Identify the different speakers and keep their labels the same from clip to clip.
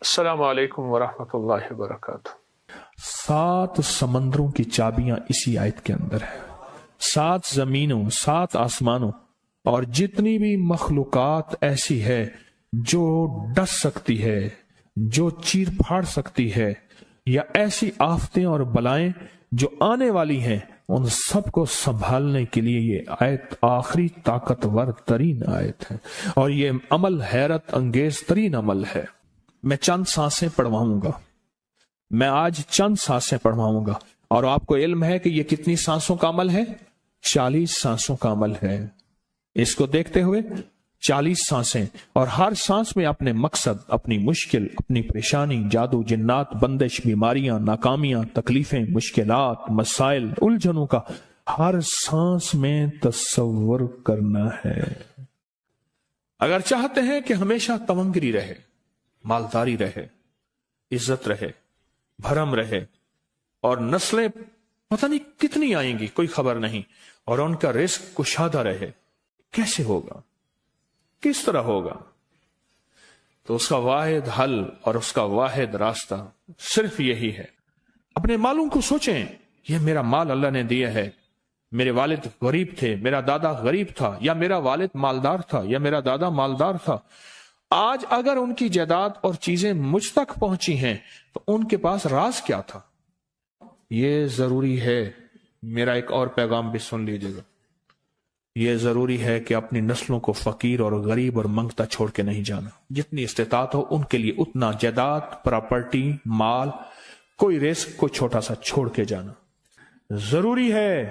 Speaker 1: السلام علیکم ورحمۃ اللہ وبرکاتہ۔
Speaker 2: 7 سمندروں کی چابیاں اسی آیت کے اندر ہے، 7 زمینوں، 7 آسمانوں، اور جتنی بھی مخلوقات ایسی ہے جو ڈس سکتی ہے، جو چیر پھاڑ سکتی ہے، یا ایسی آفتیں اور بلائیں جو آنے والی ہیں، ان سب کو سنبھالنے کے لیے یہ آیت آخری طاقتور ترین آیت ہے، اور یہ عمل حیرت انگیز ترین عمل ہے۔ میں چند سانسیں پڑھواؤں گا، میں آج چند سانسیں پڑھواؤں گا، اور آپ کو علم ہے کہ یہ کتنی سانسوں کا عمل ہے؟ 40 سانسوں کا عمل ہے۔ اس کو دیکھتے ہوئے 40 سانسیں، اور ہر سانس میں اپنے مقصد، اپنی مشکل، اپنی پریشانی، جادو، جنات، بندش، بیماریاں، ناکامیاں، تکلیفیں، مشکلات، مسائل، الجھنوں کا ہر سانس میں تصور کرنا ہے۔ اگر چاہتے ہیں کہ ہمیشہ تمنگری رہے، مالداری رہے، عزت رہے، بھرم رہے، اور نسلیں پتہ نہیں کتنی آئیں گی کوئی خبر نہیں، اور ان کا رزق کشادہ رہے، کیسے ہوگا؟ کس طرح ہوگا؟ تو اس کا واحد حل اور اس کا واحد راستہ صرف یہی ہے۔ اپنے مالوں کو سوچیں، یہ میرا مال اللہ نے دیا ہے، میرے والد غریب تھے، میرا دادا غریب تھا، یا میرا والد مالدار تھا، یا میرا دادا مالدار تھا۔ آج اگر ان کی جائیداد اور چیزیں مجھ تک پہنچی ہیں تو ان کے پاس راز کیا تھا؟ یہ ضروری ہے، میرا ایک اور پیغام بھی سن لیجیے گا، یہ ضروری ہے کہ اپنی نسلوں کو فقیر اور غریب اور منگتا چھوڑ کے نہیں جانا۔ جتنی استطاعت ہو ان کے لیے اتنا جائیداد، پراپرٹی، مال، کوئی رزق، کوئی چھوٹا سا چھوڑ کے جانا ضروری ہے۔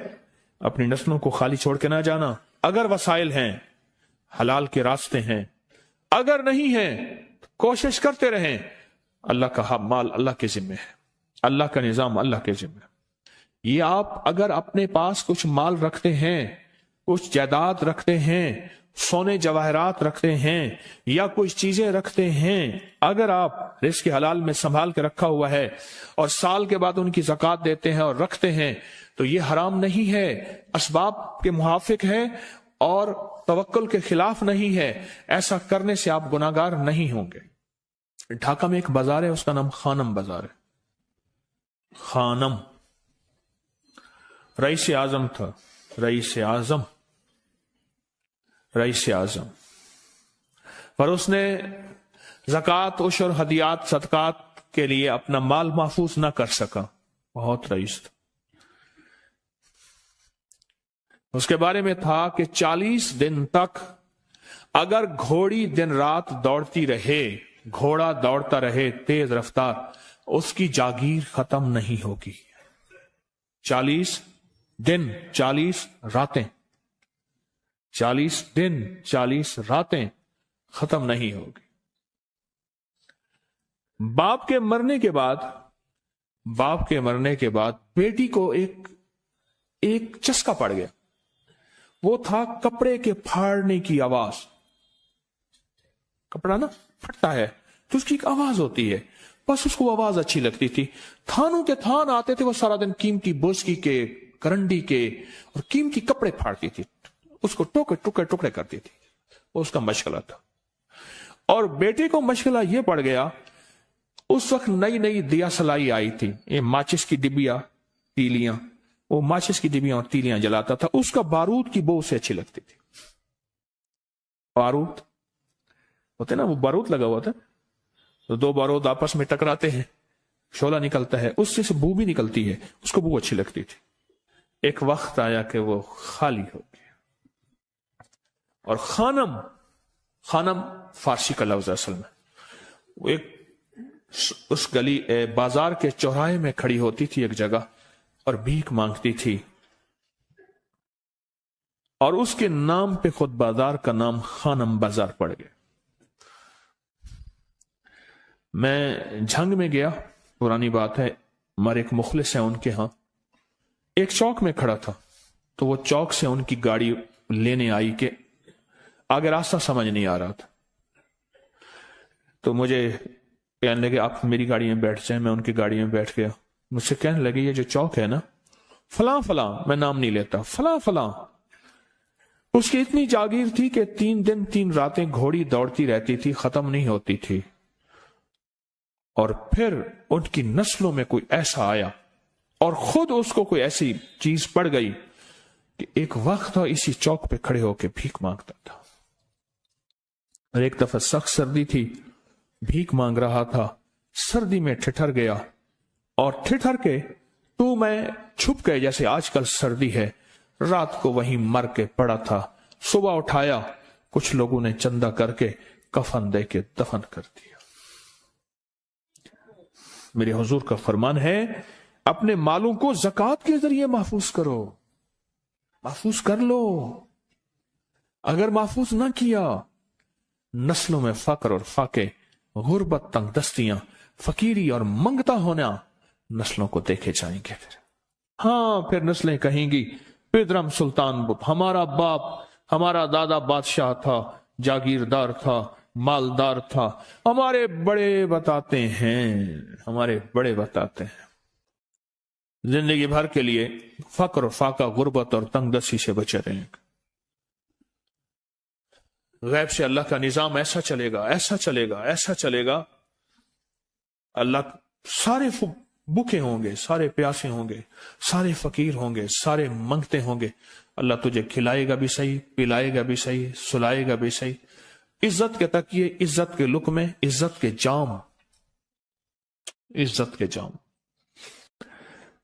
Speaker 2: اپنی نسلوں کو خالی چھوڑ کے نہ جانا۔ اگر وسائل ہیں، حلال کے راستے ہیں، اگر نہیں ہیں کوشش کرتے رہیں۔ اللہ کا مال اللہ کے ذمہ ہے، اللہ کا نظام اللہ کے ذمہ ہے۔ یہ آپ اگر اپنے پاس کچھ مال رکھتے ہیں، کچھ جائیداد رکھتے ہیں، سونے جواہرات رکھتے ہیں، یا کچھ چیزیں رکھتے ہیں، اگر آپ رزق حلال میں سنبھال کے رکھا ہوا ہے اور سال کے بعد ان کی زکوٰۃ دیتے ہیں اور رکھتے ہیں، تو یہ حرام نہیں ہے، اسباب کے موافق ہے اور توکل کے خلاف نہیں ہے۔ ایسا کرنے سے آپ گناہگار نہیں ہوں گے۔ ڈھاکہ میں ایک بازار ہے، اس کا نام خانم بازار ہے۔ خانم رئیس اعظم تھا، رئیس اعظم پر اس نے زکوٰۃ، عشر، ہدیات، صدقات کے لیے اپنا مال محفوظ نہ کر سکا، بہت رئیس تھا۔ اس کے بارے میں تھا کہ 40 دن تک اگر گھوڑی دن رات دوڑتی رہے، گھوڑا دوڑتا رہے تیز رفتار، اس کی جاگیر ختم نہیں ہوگی۔ 40 دن 40 راتیں، 40 دن 40 راتیں ختم نہیں ہوگی۔ باپ کے مرنے کے بعد بیٹی کو ایک چسکا پڑ گیا، وہ تھا کپڑے کے پھاڑنے کی آواز۔ کپڑا نا پھٹتا ہے تو اس کی ایک آواز ہوتی ہے، بس اس کو آواز اچھی لگتی تھی۔ تھانوں کے تھان آتے تھے، وہ سارا دن قیمتی بوسکی کے، کرنڈی کے اور قیمتی کپڑے پھاڑتی تھی، اس کو ٹکڑے کرتی تھی، وہ اس کا مشغلہ تھا۔ اور بیٹے کو مشغلہ یہ پڑ گیا، اس وقت نئی دیا سلائی آئی تھی، یہ ماچس کی ڈبیاں، تیلیاں، وہ ماچس کی ڈبیاں اور تیلیاں جلاتا تھا، اس کا بارود کی بو اسے اچھی لگتی تھی۔ بارود ہوتے نا، وہ بارود لگا ہوا تھا، تو 2 بارود آپس میں ٹکراتے ہیں، شعلہ نکلتا ہے، اس سے بو بھی نکلتی ہے، اس کو بو اچھی لگتی تھی۔ ایک وقت آیا کہ وہ خالی ہو گیا، اور خانم فارسی کا لفظ اصل میں، وہ ایک اس گلی بازار کے چوراہے میں کھڑی ہوتی تھی ایک جگہ اور بھیک مانگتی تھی، اور اس کے نام پہ خود بازار کا نام خانم بازار پڑ گیا۔ میں جھنگ میں گیا، پرانی بات ہے، ہمارے ایک مخلص ہیں ان کے ہاں، ایک چوک میں کھڑا تھا، تو وہ چوک سے ان کی گاڑی لینے آئی کہ آگے راستہ سمجھ نہیں آ رہا تھا، تو مجھے کہنے لگے آپ میری گاڑی میں بیٹھ جائیں، میں ان کی گاڑی میں بیٹھ گیا۔ مجھ سے کہنے لگے یہ جو چوک ہے نا، فلاں فلاں، میں نام نہیں لیتا، فلاں فلاں، اس کی اتنی جاگیر تھی کہ 3 دن 3 راتیں گھوڑی دوڑتی رہتی تھی، ختم نہیں ہوتی تھی۔ اور پھر ان کی نسلوں میں کوئی ایسا آیا اور خود اس کو کوئی ایسی چیز پڑ گئی کہ ایک وقت تھا اسی چوک پہ کھڑے ہو کے بھیک مانگتا تھا. اور ایک دفعہ سخت سردی تھی، بھیک مانگ رہا تھا، سردی میں ٹھٹر گیا اور ٹھٹر کے تو میں چھپ گئے جیسے آج کل سردی ہے. رات کو وہیں مر کے پڑا تھا. صبح اٹھایا، کچھ لوگوں نے چندہ کر کے کفن دے کے دفن کر دیا. میرے حضور کا فرمان ہے اپنے مالوں کو زکوٰۃ کے ذریعے محفوظ کرو، محفوظ کر لو. اگر محفوظ نہ کیا، نسلوں میں فقر اور فاقے، غربت، تنگ دستیاں، فقیری اور منگتا ہونا نسلوں کو دیکھے جائیں گے. پھر نسلیں کہیں گی پیدرم سلطان بت، ہمارا باپ، ہمارا دادا بادشاہ تھا، جاگیردار تھا، مالدار تھا. ہمارے بڑے بتاتے ہیں زندگی بھر کے لیے فقر اور فاقہ، غربت اور تنگ دستی سے بچے رہیں. غیب سے اللہ کا نظام ایسا چلے گا، ایسا چلے گا، ایسا چلے گا. اللہ سارے بھوکے ہوں گے، سارے پیاسے ہوں گے، سارے فقیر ہوں گے، سارے منگتے ہوں گے. اللہ تجھے کھلائے گا بھی صحیح، پلائے گا بھی صحیح، سلائے گا بھی صحیح. عزت کے تکیے، عزت کے لقمے، عزت کے جام، عزت کے جام.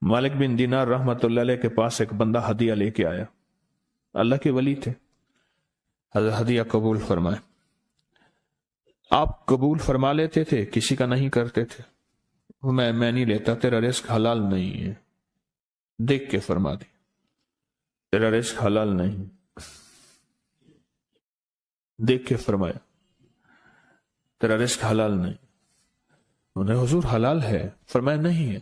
Speaker 2: مالک بن دینار رحمت اللہ علیہ کے پاس ایک بندہ ہدیہ لے کے آیا. اللہ کے ولی تھے. حضرت ہدیہ قبول فرمائے. آپ قبول فرما لیتے تھے، کسی کا نہیں کرتے تھے. میں نہیں لیتا، تیرا رزق حلال نہیں ہے. دیکھ کے فرما دی، تیرا رزق حلال نہیں. دیکھ کے فرمایا تیرا رزق حلال نہیں. انہیں حضور حلال ہے، فرمایا نہیں ہے.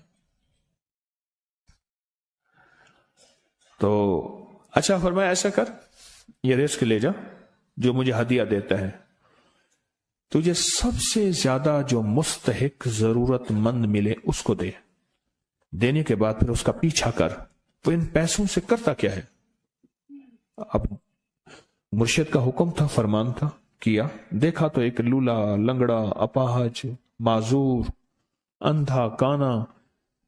Speaker 2: تو اچھا فرمایا ایسا کر، یہ رزق لے جا جو مجھے ہدیہ دیتا ہے. تجھے سب سے زیادہ جو مستحق ضرورت مند ملے اس کو دے. دینے کے بعد پھر اس کا پیچھا کر. وہ ان پیسوں سے کرتا کیا ہے؟ اب مرشد کا حکم تھا، فرمان تھا، کیا. دیکھا تو ایک لولا، لنگڑا، اپاہج، معذور، اندھا، کانا،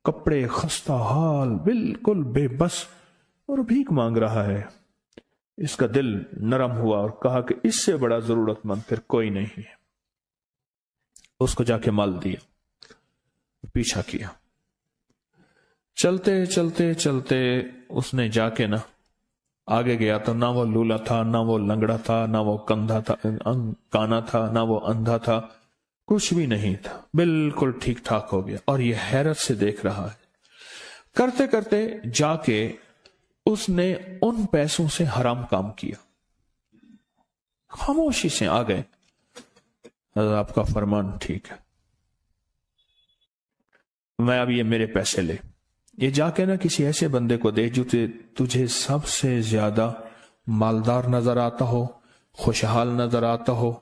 Speaker 2: کپڑے خستہ حال، بالکل بے بس اور بھیک مانگ رہا ہے. اس کا دل نرم ہوا اور کہا کہ اس سے بڑا ضرورت مند پھر کوئی نہیں ہے. اس کو جا کے مال دیا، پیچھا کیا. چلتے چلتے چلتے اس نے جا کے نہ آگے گیا تو نہ وہ لولا تھا، نہ وہ لنگڑا تھا، نہ وہ کندھا تھا، کانا تھا، نہ وہ اندھا تھا، کچھ بھی نہیں تھا. بالکل ٹھیک ٹھاک ہو گیا اور یہ حیرت سے دیکھ رہا ہے. کرتے کرتے جا کے اس نے ان پیسوں سے حرام کام کیا. خاموشی سے آ گئے، آپ کا فرمان ٹھیک ہے، میں اب یہ میرے پیسے لے. یہ جا کے نا کسی ایسے بندے کو دے جو تجھے سب سے زیادہ مالدار نظر آتا ہو، خوشحال نظر آتا ہو،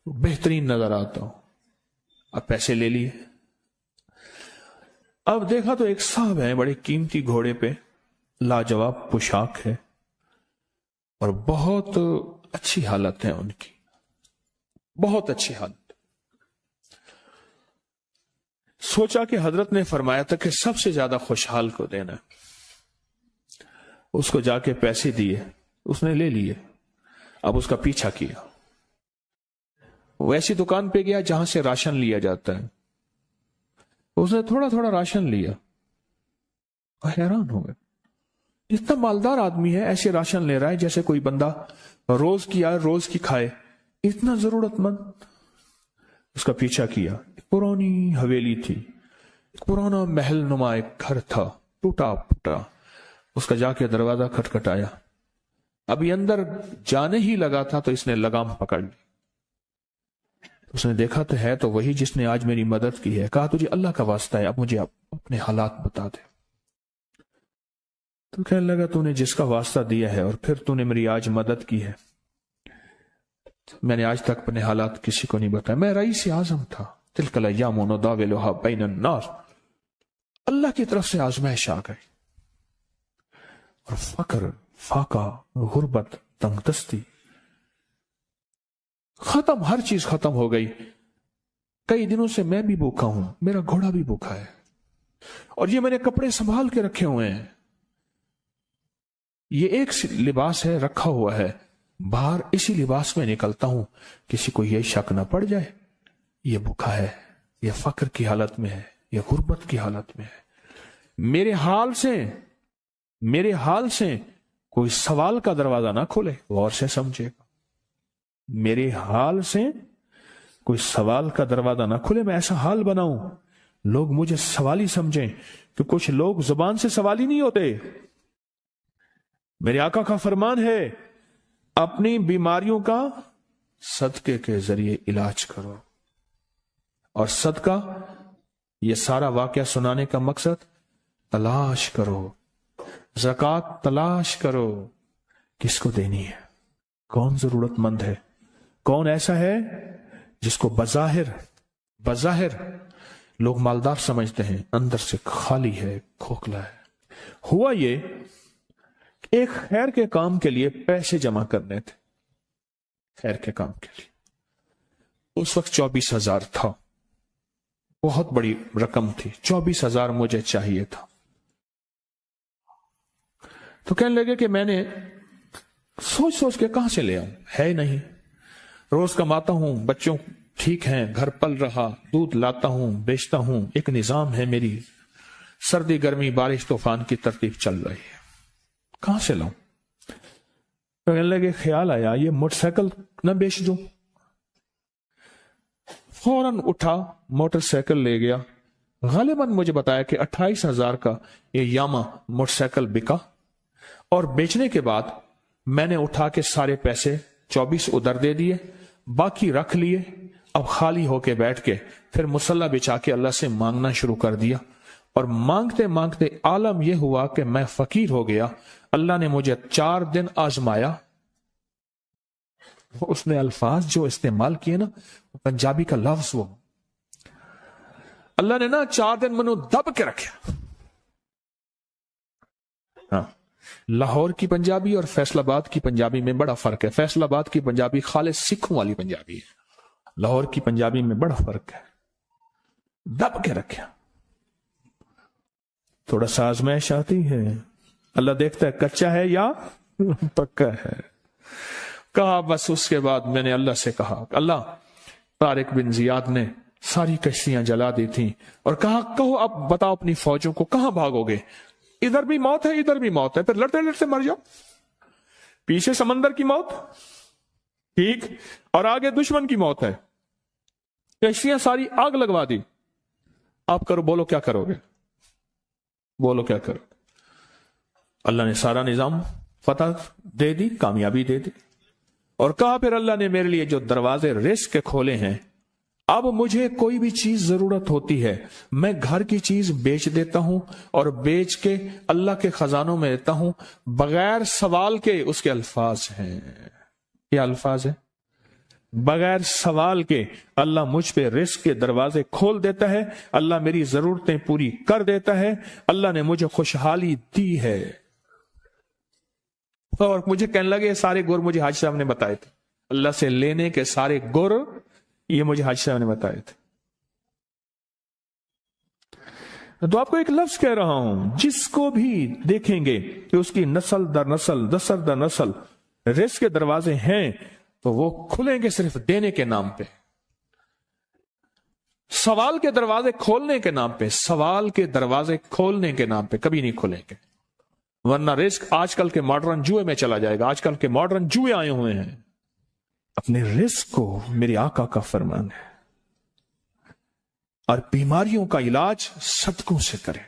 Speaker 2: بہترین نظر آتا ہو. اب پیسے لے لیے. اب دیکھا تو ایک صاحب ہے، بڑے قیمتی گھوڑے پہ، لاجواب پوشاک ہے اور بہت اچھی حالت ہے ان کی، بہت اچھی حالت. سوچا کہ حضرت نے فرمایا تھا کہ سب سے زیادہ خوشحال کو دینا. اس کو جا کے پیسے دیے، اس نے لے لیے. اب اس کا پیچھا کیا. وہ ایسی دکان پہ گیا جہاں سے راشن لیا جاتا ہے. اس نے تھوڑا تھوڑا راشن لیا. حیران ہو گئے، اتنا مالدار آدمی ہے، ایسے راشن لے رہا ہے جیسے کوئی بندہ روز کی آئے روز کی کھائے، اتنا ضرورت مند. اس کا پیچھا کیا. پرانی حویلی تھی، پرانا محل نما ایک گھر تھا، ٹوٹا پھوٹا. اس کا جا کے دروازہ کھٹکھٹایا. ابھی اندر جانے ہی لگا تھا تو اس نے لگام پکڑ لی. اس نے دیکھا تو ہے تو وہی جس نے آج میری مدد کی ہے. کہا تجھے اللہ کا واسطہ ہے، اب مجھے اپنے حالات بتا دے. تو کہنے لگا تو نے جس کا واسطہ دیا ہے اور پھر تو نے میری آج مدد کی ہے، میں نے آج تک اپنے حالات کسی کو نہیں بتایا. میں رئیس اعظم تھا. تلک الایام نداولها بین الناس. اللہ کی طرف سے آزمائش آ گئی اور فقر، فاقہ، غربت، تنگ دستی ختم، ہر چیز ختم ہو گئی. कई दिनों से मैं भी भूखा हूं, मेरा घोड़ा भी भूखा है, और ये मैंने कपड़े संभाल के रखे हुए हैं, ये एक लिबास है रखा हुआ है, बाहर इसी लिबास में निकलता हूं, किसी को यह शक ना पड़ जाए ये भूखा है, ये फक्र की हालत में है, ये गुर्बत की हालत में है। मेरे हाल से कोई सवाल का दरवाजा ना खोले, गौर से समझेगा। मेरे हाल से कोई सवाल का दरवाजा ना खुले, मैं ऐसा हाल बनाऊं लोग मुझे सवाली समझें, कि कुछ लोग जुबान से सवाली नहीं होते। मेरे आका का फरमान है, अपनी बीमारियों का सदके के जरिए इलाज करो। और सदका, यह सारा वाकया सुनाने का मकसद, तलाश करो, ज़कात तलाश करो, किसको देनी है, कौन जरूरतमंद है, कौन ऐसा है जिसको बज़ाहिर लोग मालदार समझते हैं, अंदर से खाली है, खोखला है। हुआ ये, एक खैर के काम के लिए पैसे जमा करने थे, खैर के काम के लिए। उस वक्त 24,000 था, बहुत बड़ी रकम थी, 24,000 मुझे चाहिए था। तो कहने लगे कि मैंने सोच के कहां से ले आऊं, है नहीं, रोज कमाता हूं, बच्चों ठीक हैं, घर पल रहा, दूध लाता हूं, बेचता हूं, एक निजाम है मेरी, सर्दी गर्मी बारिश तूफान की तरतीब चल रही है, कहां से लाऊं। तो कहने लगे, ख्याल आया ये मोटरसाइकिल न बेच दूं। फौरन उठा, मोटरसाइकिल ले गया। गालिबन मुझे बताया कि 28,000 का ये यामा मोटरसाइकिल बिका, और बेचने के बाद मैंने उठा के सारे पैसे 24 उधर दे दिए, बाकी रख लिए। अब खाली होके बैठ के फिर मुसल्ला बिछा के अल्लाह से मांगना शुरू कर दिया, और मांगते मांगते आलम यह हुआ कि मैं फकीर हो गया। अल्लाह ने मुझे 4 दिन आजमाया। उसने अल्फाज जो इस्तेमाल किए ना, पंजाबी का लफ्ज, वो अल्लाह ने ना 4 दिन मनु दब के रखे। हाँ, लाहौर की पंजाबी और फैसलाबाद की पंजाबी में बड़ा फर्क है। फैसलाबाद की पंजाबी खालिस सिखों वाली पंजाबी है, लाहौर की पंजाबी में बड़ा फर्क है। दब के रखा, थोड़ा सा आजमाइश आती है, अल्लाह देखता है कच्चा है या पक्का है। कहा, बस उसके बाद मैंने अल्लाह से कहा, अल्लाह, तारिक बिन जियाद ने सारी कश्तियां जला दी थी, और कहा, कहो अब बताओ अपनी फौजों को कहां भागोगे, इधर भी मौत है इधर भी मौत है, फिर लड़ते लड़ते मर जाओ। पीछे समंदर की मौत, ठीक, और आगे दुश्मन की मौत है, कश्तियां सारी आग लगवा दी, आप करो, बोलो क्या करोगे, बोलो क्या करोगे। अल्लाह ने सारा निजाम फतह दे दी, कामयाबी दे दी, और कहा फिर अल्लाह ने मेरे लिए जो दरवाजे रिस्क के खोले हैं, अब मुझे कोई भी चीज जरूरत होती है, मैं घर की चीज बेच देता हूं, और बेच के अल्लाह के खजानों में देता हूं बगैर सवाल के। उसके अल्फाज हैं, क्या अल्फाज है, बगैर सवाल के अल्लाह मुझ पे रिस्क के दरवाजे खोल देता है, अल्लाह मेरी जरूरतें पूरी कर देता है, अल्लाह ने मुझे खुशहाली दी है। और मुझे कहने लगे, सारे गुर मुझे हाजी साहब ने बताए थे, अल्लाह से लेने के सारे गुर ये मुझे हाजी साहब ने बताए थे। तो आपको एक लफ्ज कह रहा हूं, जिसको भी देखेंगे कि उसकी नस्ल दर नस्ल, दसर दर नस्ल रिस्क के दरवाजे हैं, तो वो खुलेंगे सिर्फ देने के नाम पे, सवाल के दरवाजे खोलने के नाम पे, सवाल के दरवाजे खोलने के नाम पे कभी नहीं खुलेंगे। वरना रिस्क आजकल के मॉडर्न जुए में चला जाएगा। आजकल के मॉडर्न जुए आए हुए हैं। अपने रिस्क को मेरे आका का फरमान है, और बीमारियों का इलाज सदकों से करें।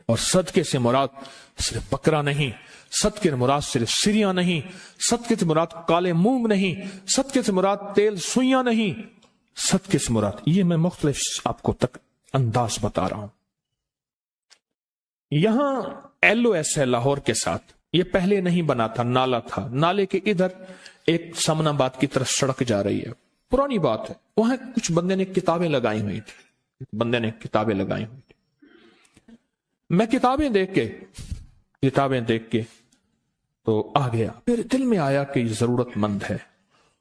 Speaker 2: और सदके से मुराद सिर्फ बकरा नहीं, सदके से मुराद सिर्फ सिरिया नहीं, सदके से मुराद काले मूंग नहीं, सदके से मुराद तेल सुइयां नहीं, सदके से मुराद, ये मैं मुख्तलिफ आपको तक अंदाज बता रहा हूं। यहां LOS है लाहौर के साथ, ये पहले नहीं बना था, नाला था, नाले के इधर एक समनाबाद की तरफ सड़क जा रही है, पुरानी बात है। वहां कुछ बंदे ने किताबें लगाई हुई थी, बंदे ने किताबें लगाई हुई थी। मैं किताबें देख के तो आ गया, फिर दिल में आया कि जरूरतमंद है,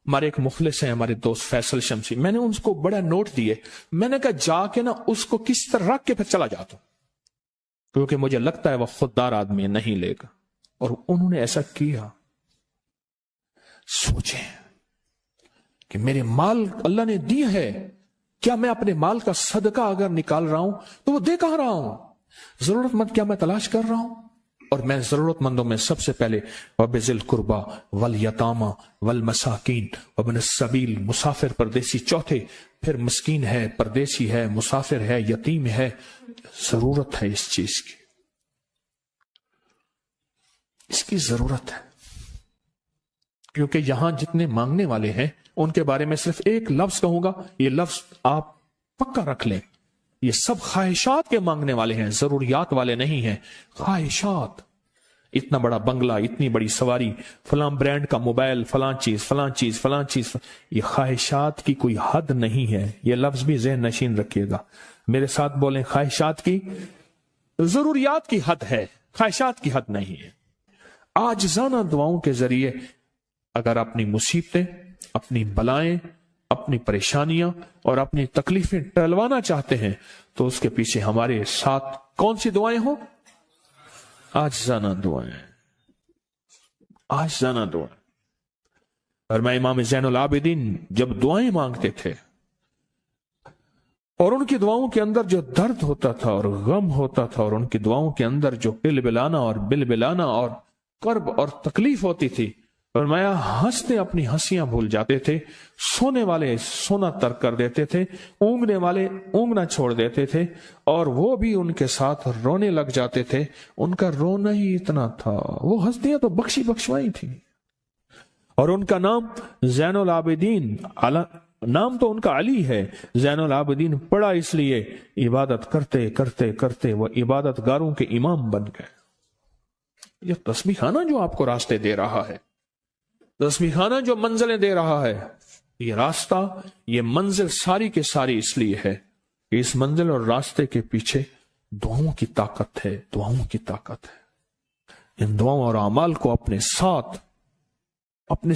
Speaker 2: हमारे एक मुखलिस हैं, हमारे दोस्त फैसल शमसी, मैंने उनको बड़ा नोट दिए, मैंने कहा जाके ना उसको किस तरह रख के फिर चला जाता हूं, क्योंकि मुझे लगता है वह खुददार आदमी नहीं लेगा। और उन्होंने ऐसा किया। सोचें कि मेरे माल अल्लाह ने दिया है, क्या मैं अपने माल का सदका अगर निकाल रहा हूं तो वो दे कहां रहा हूं? जरूरतमंद क्या मैं तलाश कर रहा हूं? और मैं जरूरतमंदों में सबसे पहले वबिजिल कुर्बा वल यतामा वल मसाकीन वबन सबील, मुसाफिर परदेसी चौथे, फिर मस्कीन है, परदेसी है, मुसाफिर है, यतीम है। जरूरत है इस चीज की, इसकी जरूरत है, क्योंकि यहां जितने मांगने वाले हैं उनके बारे में सिर्फ एक लफ्ज कहूंगा, ये लफ्ज आप पक्का रख लें, ये सब ख्वाहिशात के मांगने वाले हैं, जरूरियात वाले नहीं हैं। ख्वाहिशात, इतना बड़ा बंगला, इतनी बड़ी सवारी, फलां ब्रांड का मोबाइल, फलां चीज फलां चीज फलां चीज, ये ख्वाहिशात की कोई हद नहीं है। ये लफ्ज भी ज़हन नशीन रखिएगा, मेरे साथ बोलें, ख्वाहिशात की, जरूरियात की हद है, ख्वाहिशात की हद नहीं है। आजिज़ाना दुआओं के जरिए अगर अपनी मुसीबतें, अपनी बलाएं, अपनी परेशानियां और अपनी तकलीफें टलवाना चाहते हैं तो उसके पीछे हमारे साथ कौन सी दुआएं हो? आजिज़ाना दुआएं, आजिज़ाना दुआएं। और मैं इमाम ज़ैनुल आबिदीन जब दुआएं मांगते थे और उनकी दुआओं के अंदर जो दर्द होता था और गम होता था, और उनकी दुआओं के अंदर जो बिलबिलाना और बिलबिलाना और कर्ब और तकलीफ होती थी, और मैं हंसते अपनी हंसियां भूल जाते थे, सोने वाले सोना तर्क कर देते थे, ऊँगने वाले ऊँगना छोड़ देते थे, और वो भी उनके साथ रोने लग जाते थे। उनका रोना ही इतना था, वो हंसतियां तो बख्शी बख्शवाई थी। और उनका नाम ज़ैनुल आबिदीन, नाम तो उनका अली है, ज़ैनुल आबिदीन पड़ा इसलिए इबादत करते करते करते वो इबादत गारों के इमाम बन गए। ये तस्बीह खाना जो आपको रास्ते दे रहा है, तस्बीह खाना जो मंजिलें दे रहा है, ये रास्ता, ये मंजिल सारी के सारी इसलिए है कि इस मंजिल और रास्ते के पीछे दुआओं की ताकत है, दुआओं की ताकत है। इन दुआओं और अमाल को अपने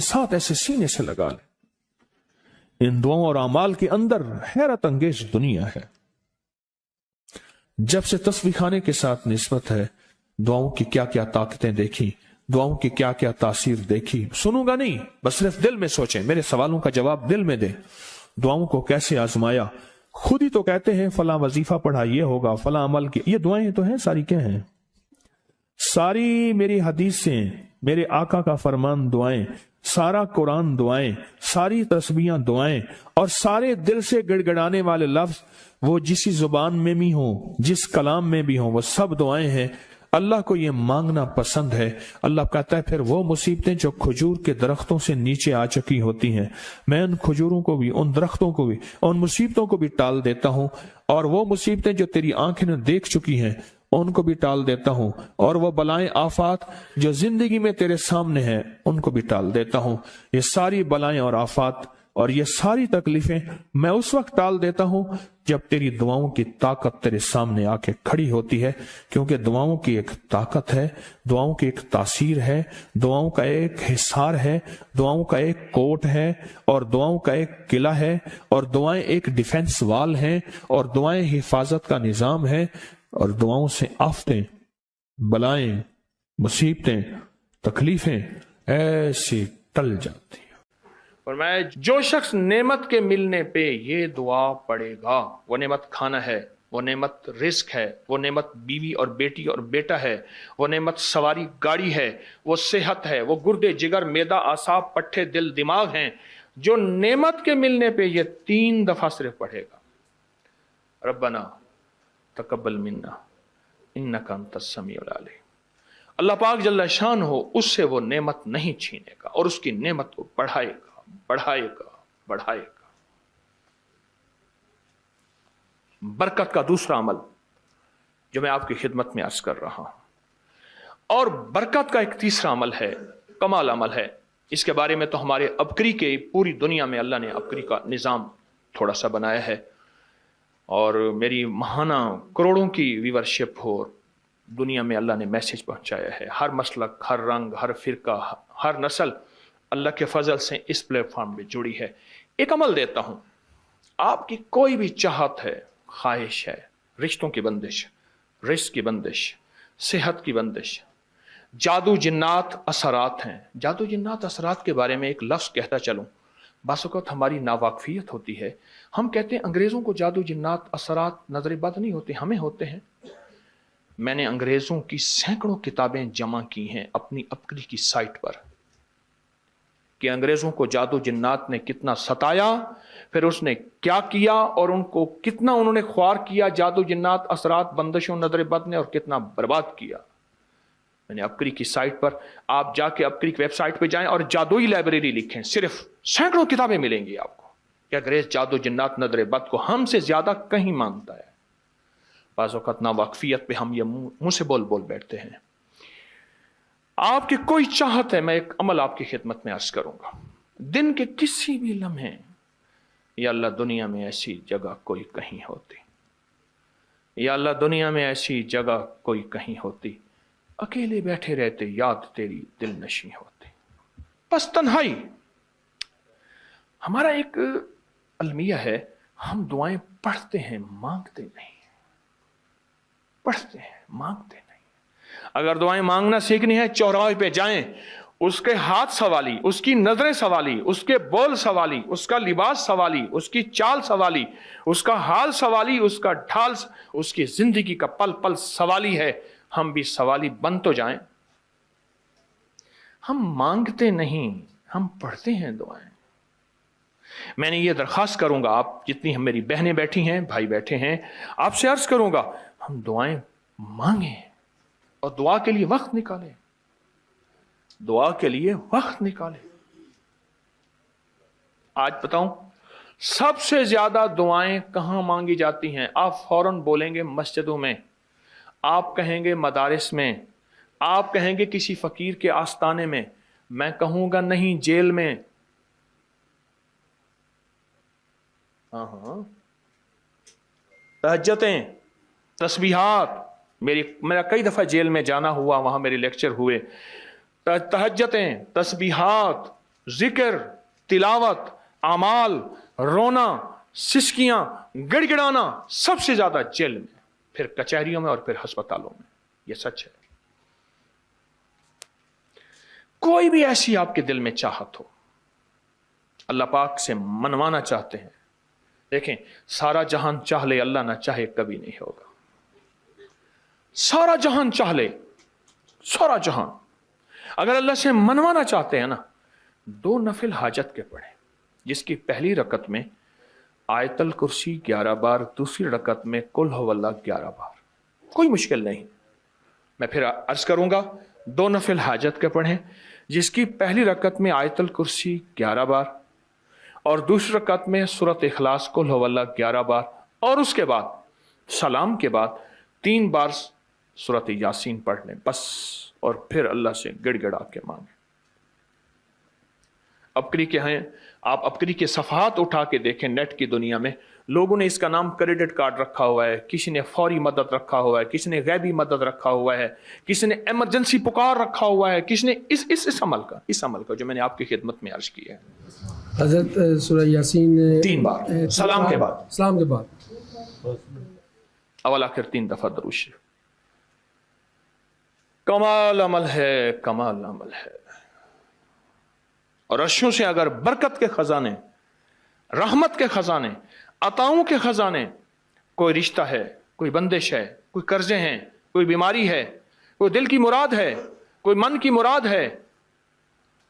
Speaker 2: साथ ऐसे सीने से लगा ले। इन दुआओं और अमाल के अंदर हैरत अंगेज दुनिया है। जब से तस्बीह खाने के साथ निस्बत है, दुआओं की क्या क्या ताकतें देखी, दुआओं की क्या क्या तासीर देखी। सुनूंगा नहीं, बस सिर्फ दिल में सोचें, मेरे सवालों का जवाब दिल में दें। दुआओं को कैसे आजमाया, खुद ही तो कहते हैं फला वजीफा पढ़ा ये होगा, फला अमल की, ये दुआएं तो हैं सारी, क्या हैं? सारी मेरी हदीसें, मेरे आका का फरमान दुआएं, सारा कुरान दुआएं, सारी तस्बीहां दुआएं, और सारे दिल से गिड़गिड़ाने वाले लफ्ज वो जिस जुबान में भी हो, जिस कलाम में भी हो, वो सब दुआएं हैं। अल्लाह को ये मांगना पसंद है। अल्लाह कहता है फिर वो मुसीबतें जो खजूर के दरख्तों से नीचे आ चुकी होती हैं, मैं उन खजूरों को भी, उन दरख्तों को भी, उन मुसीबतों को भी टाल देता हूं, और वो मुसीबतें जो तेरी आंखें ने देख चुकी हैं उनको भी टाल देता हूं, और वो बलाएं आफात जो जिंदगी में तेरे सामने हैं उनको भी टाल देता हूं। ये सारी बलाएं और आफात और ये सारी तकलीफें मैं उस वक्त टाल देता हूं जब तेरी दुआओं की ताकत तेरे सामने आके खड़ी होती है, क्योंकि दुआओं की एक ताकत है, दुआओं की एक तासीर है, दुआओं का एक हिसार है, दुआओं का एक कोट है, और दुआओं का एक किला है, और दुआएं एक डिफेंस वाल हैं, और दुआएं हिफाजत का निजाम है, और दुआओं से आफतें, बलाएं, मुसीबतें, तकलीफें ऐसी टल जाती हैं।
Speaker 1: और मैं जो शख्स नेमत के मिलने पे ये दुआ पढ़ेगा, वो नेमत खाना है, वो नेमत रिस्क है, वो नेमत बीवी और बेटी और बेटा है, वो नेमत सवारी गाड़ी है, वो सेहत है, वो गुर्दे जिगर मैदा आसाब पट्ठे दिल दिमाग हैं, जो नेमत के मिलने पे ये 3 दफा सिर्फ पढ़ेगा, रब्बना तकब्बल मिन्ना इन्नका अंतस समीउल अलीम, अल्लाह पाक जल्ला शान हो उससे वो नेमत नहीं छीनेगा और उसकी नेमत को बढ़ाएगा बढ़ाएगा बढ़ाएगा। बरकत का दूसरा अमल जो मैं आपकी खिदमत में अर्ज कर रहा हूं, और बरकत का एक तीसरा अमल है, कमाल अमल है। इसके बारे में तो हमारे अबकरी के पूरी दुनिया में अल्लाह ने अबकरी का निज़ाम थोड़ा सा बनाया है, और मेरी महाना करोड़ों की व्यूवरशिप हो, दुनिया में अल्लाह ने मैसेज पहुंचाया है। हर मसलक, हर रंग, हर फिरका, हर नस्ल अल्लाह के फजल से इस प्लेटफॉर्म पे जुड़ी है। एक अमल देता हूं, आपकी कोई भी चाहत है, ख्वाहिश है, रिश्तों की बंदिश, रिस्क की बंदिश, सेहत की बंदिश, जादू जिन्नात असरात हैं। जादू जिन्नात असरात के बारे में एक लफ्ज़ कहता चलूं, बास वक़्त हमारी नावाकफियत होती है। हम कहते हैं अंग्रेज़ों को जादू जिन्नात असरात नज़र बद नहीं होते, हमें होते हैं। मैंने अंग्रेज़ों की सैकड़ों किताबें जमा की हैं अपनी अपनी की साइट पर कि अंग्रेज़ों को जादू जिन्नात ने कितना सताया, फिर उसने क्या किया और उनको कितना उन्होंने ख्वार किया जादू जिन्नात असरात बंदिशों नज़र बद ने, और कितना बर्बाद किया। मैंने अपकरी की साइट पर, आप जाके अपकरी की वेबसाइट पे जाएं और जादुई लाइब्रेरी लिखें, सिर्फ सैकड़ों किताबें मिलेंगी आपको कि अंग्रेज जादू जिन्नात नजर बद को हमसे ज्यादा कहीं मानता है। बाज़ औक़ात नावाकफियत पे हम ये मुंह से बोल बोल बैठते हैं। आपकी कोई चाहत है, मैं एक अमल आपकी खिदमत में अर्ज करूंगा। दिन के किसी भी लम्हे, या अल्लाह दुनिया में ऐसी जगह कोई कहीं होती, या अल्लाह दुनिया में ऐसी जगह कोई कहीं होती, अकेले बैठे रहते याद तेरी दिल नशी होती। बस तन्हाई। हमारा एक अलमिया है, हम दुआएं पढ़ते हैं मांगते नहीं, पढ़ते हैं मांगते नहीं। अगर दुआएं मांगना सीखनी है, चौराहे पे जाएं, उसके हाथ सवाली, उसकी नजरें सवाली, उसके बोल सवाली, उसका लिबास सवाली, उसकी चाल सवाली, उसका हाल सवाली, उसका ढाल, उसकी जिंदगी का पल पल सवाली है। हम भी सवाली बन तो जाएं। हम मांगते नहीं, हम पढ़ते हैं दुआएं। मैंने ये दरखास्त करूंगा, आप जितनी हम मेरी बहनें बैठी हैं, भाई बैठे हैं, आपसे अर्ज करूंगा, हम दुआएं मांगें और दुआ के लिए वक्त निकालें, दुआ के लिए वक्त निकालें। आज बताऊं, सबसे ज्यादा दुआएं कहां मांगी जाती हैं? आप फौरन बोलेंगे मस्जिदों में, आप कहेंगे मदारिस में, आप कहेंगे किसी फकीर के आस्ताने में, मैं कहूंगा नहीं जेल में। तहज्जुदें, तस्बीहात, मेरा कई दफा जेल में जाना हुआ, वहां मेरे लेक्चर हुए। तहज्जुदें, तस्बीहात, जिक्र, तिलावत, अमाल, रोना, सिसकियां, गिड़गिड़ाना, सबसे ज्यादा जेल में, फिर कचहरियों में और फिर अस्पतालों में। यह सच है। कोई भी ऐसी आपके दिल में चाहत हो, अल्लाह पाक से मनवाना चाहते हैं, देखें, सारा जहान चाह ले, अल्लाह ना चाहे कभी नहीं होगा। सारा जहान चाह ले, सारा जहान, अगर अल्लाह से मनवाना चाहते हैं ना, 2 नफिल हाजत के पढ़े, जिसकी पहली रकत में आयतल कुर्सी 11 बार, दूसरी रकत में कुल हुवल्लाह 11 बार। कोई मुश्किल नहीं। मैं फिर अर्ज करूंगा, 2 नफिल हाजत के पढ़ें, जिसकी पहली रकत में आयतल कुर्सी 11 बार और दूसरी रकत में सूरत इखलास कुल हुवल्लाह 11 बार, और उसके बाद सलाम के बाद 3 बार सूरत यासीन पढ़ लें बस, और फिर अल्लाह से गिड़गिड़ा के मांगे। अपकरी के हैं, आप अपकरी के सफ़हात उठा के देखें, नेट की दुनिया में लोगों ने इसका नाम क्रेडिट कार्ड रखा हुआ है, किसी ने फौरी मदद रखा हुआ है, किसी ने गैबी मदद रखा हुआ है, किसी ने इमरजेंसी पुकार रखा हुआ है, किसी ने इस अमल का जो मैंने आपकी खिदमत में अर्ज किया है।
Speaker 3: हज़रत सूरह यासीन
Speaker 1: 3 बार सलाम के बाद अवल आखिर 3 दफा दरूद शरीफ। कमाल अमल है, कमाल अमल है। और अर्शों से अगर बरकत के खजाने, रहमत के खजाने, अताओं के खजाने, कोई रिश्ता है, कोई बंदिश है, कोई कर्जे हैं, कोई बीमारी है, कोई दिल की मुराद है, कोई मन की मुराद है,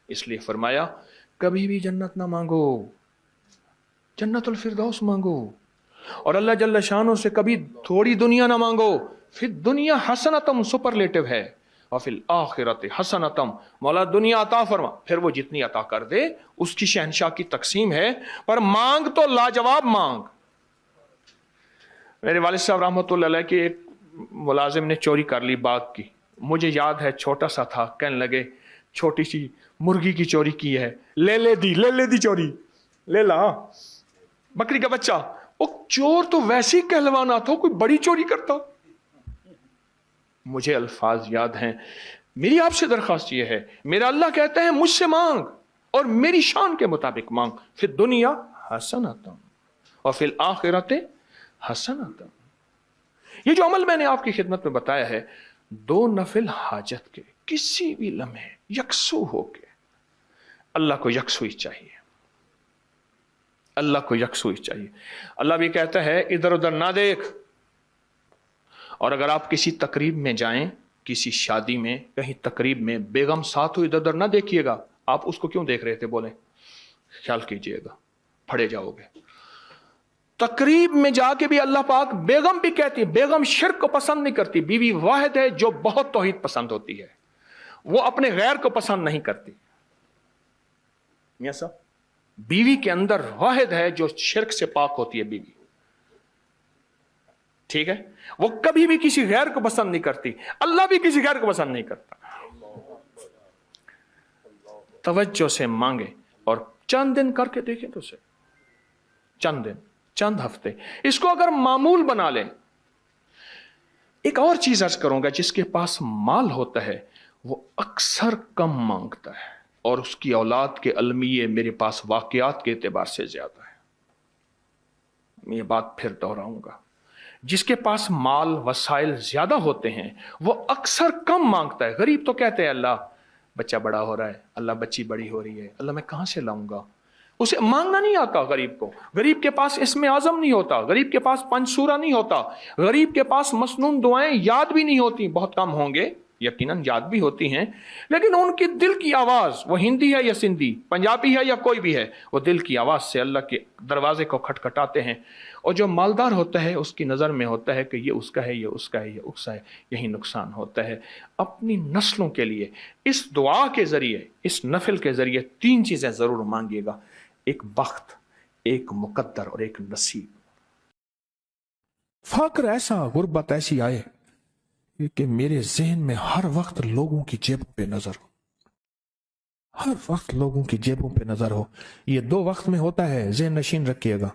Speaker 1: इसलिए फरमाया कभी भी जन्नत ना मांगो, जन्नतुल फिरदौस मांगो, और अल्लाह जल्ल शानो से कभी थोड़ी दुनिया ना मांगो। फिर दुनिया हसनतम सुपरलेटिव है, और फिर आखिरत हसनतम, मौला दुनिया अता फरमा, फिर वो जितनी अता कर दे उसकी शहनशाह की तकसीम है, पर मांग तो लाजवाब मांग। मेरे वालिद साहब रहमतुल्लाह अलैह के एक मुलाजिम ने चोरी कर ली बाग की, मुझे याद है छोटा सा था, कहने लगे छोटी सी मुर्गी की चोरी की है, ले ले दी चोरी, ले ला बकरी का बच्चा। वो चोर तो वैसे ही कहलवाना था, कोई बड़ी चोरी करता। मुझे अल्फाज याद हैं। मेरी आपसे दरखास्त यह है, मेरा अल्लाह कहता है मुझसे मांग, اور میری شان کے مطابق مانگ، پھر دنیا حسنۃ اور فی الآخرۃ حسنۃ۔ یہ جو عمل میں نے آپ کی خدمت میں بتایا ہے، 2 نفل حاجت کے کسی بھی لمحے یکسو ہو کے، اللہ کو یکسوئی چاہیے، اللہ کو یکسوئی چاہیے۔ اللہ بھی کہتا ہے ادھر ادھر نہ دیکھ، اور اگر آپ کسی تقریب میں جائیں، کسی شادی میں، کہیں تقریب میں، بیگم ساتھ ہو، ادھر ادھر نہ دیکھیے گا۔ آپ اس کو کیوں دیکھ رہے تھے؟ بولیں، خیال کیجئے گا، پھڑے جاؤ گے۔ تقریب میں جا کے بھی اللہ پاک، بیگم بھی کہتی ہے، بیگم شرک کو پسند نہیں کرتی، بیوی واحد ہے جو بہت توحید پسند ہوتی ہے، وہ اپنے غیر کو پسند نہیں کرتی۔ میاں صاحب، بیوی کے اندر واحد ہے جو شرک سے پاک ہوتی ہے بیوی، ٹھیک ہے؟ وہ کبھی بھی کسی غیر کو پسند نہیں کرتی، اللہ بھی کسی غیر کو پسند نہیں کرتا۔ توجہ سے مانگے اور چند دن کر کے دیکھیں تو اسے، چند دن، چند ہفتے، اس کو اگر معمول بنا لیں۔ ایک اور چیز عرض کروں گا، جس کے پاس مال ہوتا ہے وہ اکثر کم مانگتا ہے، اور اس کی اولاد کے المیے میرے پاس واقعات کے اعتبار سے زیادہ ہے۔ میں یہ بات پھر دہراؤں گا، جس کے پاس مال وسائل زیادہ ہوتے ہیں وہ اکثر کم مانگتا ہے۔ غریب تو کہتے ہیں اللہ بچہ بڑا ہو رہا ہے، اللہ بچی بڑی ہو رہی ہے، اللہ میں کہاں سے لاؤں گا؟ اسے مانگنا نہیں آتا غریب کو۔ غریب کے پاس اسم اعظم نہیں ہوتا، غریب کے پاس پنج سورہ نہیں ہوتا، غریب کے پاس مسنون دعائیں یاد بھی نہیں ہوتی، بہت کم ہوں گے، یقیناً یاد بھی ہوتی ہیں، لیکن ان کی دل کی آواز، وہ ہندی ہے یا سندھی، پنجابی ہے یا کوئی بھی ہے، وہ دل کی آواز سے اللہ کے دروازے کو کھٹکھٹاتے ہیں۔ اور جو مالدار ہوتا ہے اس کی نظر میں ہوتا ہے کہ یہ اس کا ہے، یہ اس کا ہے، یہ اس کا ہے، یہی نقصان ہوتا ہے۔ اپنی نسلوں کے لیے اس دعا کے ذریعے، اس نفل کے ذریعے 3 چیزیں ضرور مانگیے گا، ایک بخت، ایک مقدر اور ایک نصیب۔
Speaker 2: فقر ایسا، غربت ایسی آئے کہ میرے ذہن میں ہر وقت لوگوں کی جیبوں پہ نظر ہو، ہر وقت لوگوں کی جیبوں پہ نظر ہو۔ یہ 2 وقت میں ہوتا ہے، ذہن نشین رکھیے گا۔